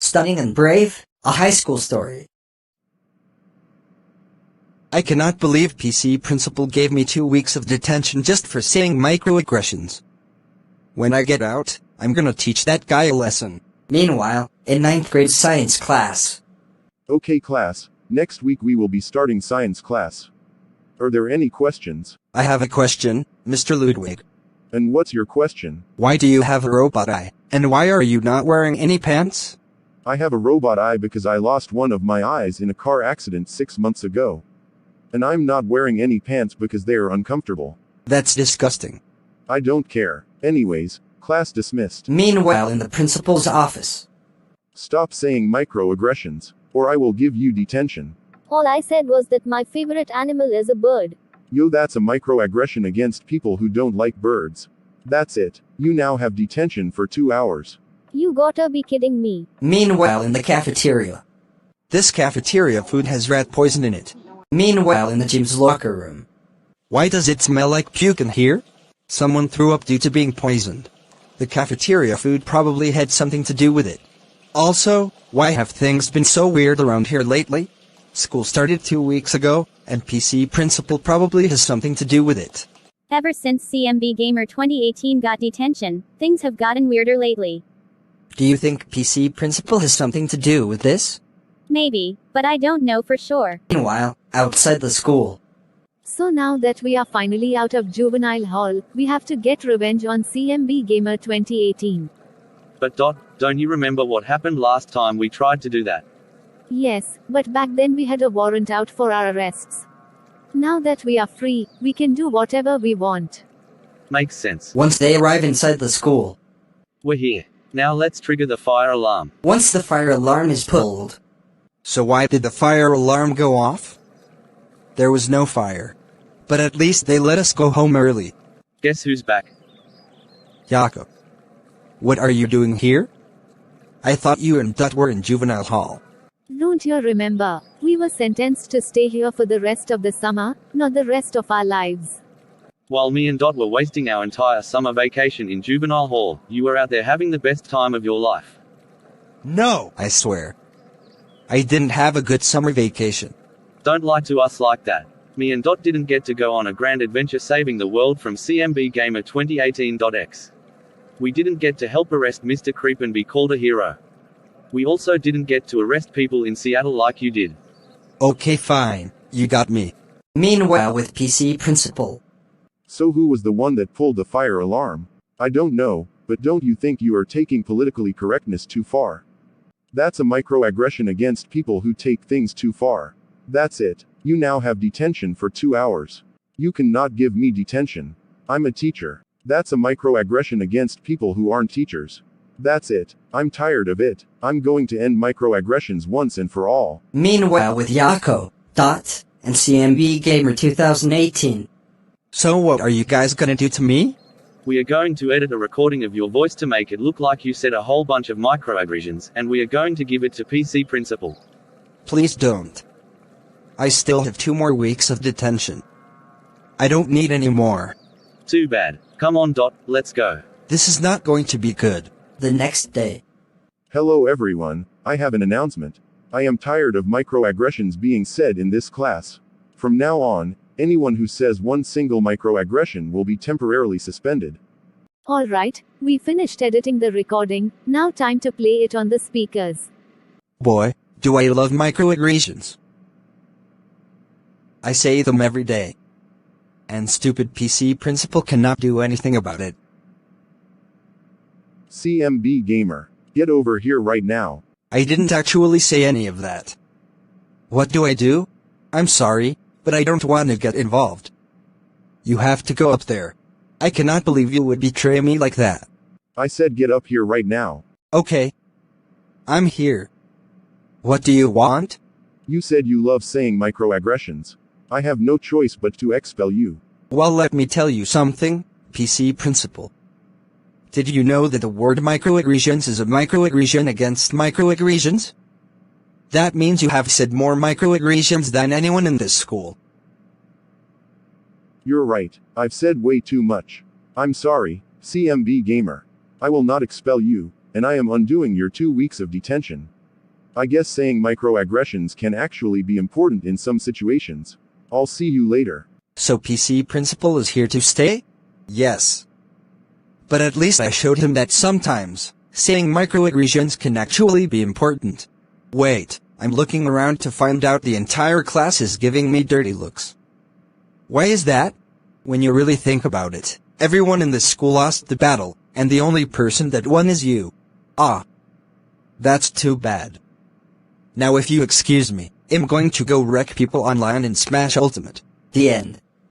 Stunning and Brave, a high school story. I cannot believe PC principal gave me 2 weeks of detention just for saying microaggressions. When I get out, I'm gonna teach that guy a lesson. Meanwhile, in 9th grade science class. Okay class, next week we will be starting science class. Are there any questions? I have a question, Mr. Ludwig. And what's your question? Why do you have a robot eye? And why are you not wearing any pants? I have a robot eye because I lost one of my eyes in a car accident 6 months ago. And I'm not wearing any pants because they are uncomfortable. That's disgusting. I don't care. Anyways, class dismissed. Meanwhile, in the principal's office. Stop saying microaggressions, or I will give you detention. All I said was that my favorite animal is a bird. Yo, that's a microaggression against people who don't like birds. That's it. You now have detention for 2 hours. You gotta be kidding me. Meanwhile, in the cafeteria. This cafeteria food has rat poison in it. Meanwhile, in the gym's locker room. Why does it smell like puke in here? Someone threw up due to being poisoned. The cafeteria food probably had something to do with it. Also, why have things been so weird around here lately? School started 2 weeks ago, and PC principal probably has something to do with it. Ever since CMB Gamer 2018 got detention, things have gotten weirder lately. Do you think PC principal has something to do with this? Maybe, but I don't know for sure. Meanwhile, outside the school. So now that we are finally out of juvenile hall, we have to get revenge on CMB Gamer 2018. But don't you remember what happened last time we tried to do that? Yes, but back then we had a warrant out for our arrests. Now that we are free, we can do whatever we want. Makes sense. Once they arrive inside the school. We're here. Now let's trigger the fire alarm. Once the fire alarm is pulled. So why did the fire alarm go off? There was no fire. But at least they let us go home early. Guess who's back? Jakob. What are you doing here? I thought you and Dot were in juvenile hall. Don't you remember? We were sentenced to stay here for the rest of the summer, not the rest of our lives. While me and Dot were wasting our entire summer vacation in juvenile hall, you were out there having the best time of your life. No, I swear. I didn't have a good summer vacation. Don't lie to us like that. Me and Dot didn't get to go on a grand adventure saving the world from CMB Gamer 2018.x. We didn't get to help arrest Mr. Creep and be called a hero. We also didn't get to arrest people in Seattle like you did. Okay, fine. You got me. Meanwhile, with PC principal. So who was the one that pulled the fire alarm? I don't know, but don't you think you are taking politically correctness too far? That's a microaggression against people who take things too far. That's it. You now have detention for 2 hours. You cannot give me detention. I'm a teacher. That's a microaggression against people who aren't teachers. That's it. I'm tired of it. I'm going to end microaggressions once and for all. Meanwhile, with Yako, Dot, and CMB Gamer 2018. So what are you guys gonna do to me? We are going to edit a recording of your voice to make it look like you said a whole bunch of microaggressions, and we are going to give it to PC principal. Please don't. I still have 2 more weeks of detention. I don't need any more. Too bad. Come on Dot, let's go. This is not going to be good. The next day. Hello everyone, I have an announcement. I am tired of microaggressions being said in this class. From now on, anyone who says one single microaggression will be temporarily suspended. Alright, we finished editing the recording, now time to play it on the speakers. Boy, do I love microaggressions. I say them every day. And stupid PC principal cannot do anything about it. CMB Gamer, get over here right now. I didn't actually say any of that. What do I do? I'm sorry, but I don't want to get involved. You have to go up there. I cannot believe you would betray me like that. I said get up here right now. Okay. I'm here. What do you want? You said you love saying microaggressions. I have no choice but to expel you. Well, let me tell you something, PC principal. Did you know that the word microaggressions is a microaggression against microaggressions? That means you have said more microaggressions than anyone in this school. You're right, I've said way too much. I'm sorry, CMB Gamer. I will not expel you, and I am undoing your 2 weeks of detention. I guess saying microaggressions can actually be important in some situations. I'll see you later. So PC Principal is here to stay? Yes. But at least I showed him that sometimes, saying microaggressions can actually be important. Wait, I'm looking around to find out the entire class is giving me dirty looks. Why is that? When you really think about it, everyone in this school lost the battle, and the only person that won is you. Ah. That's too bad. Now if you excuse me, I'm going to go wreck people online in Smash Ultimate. The end.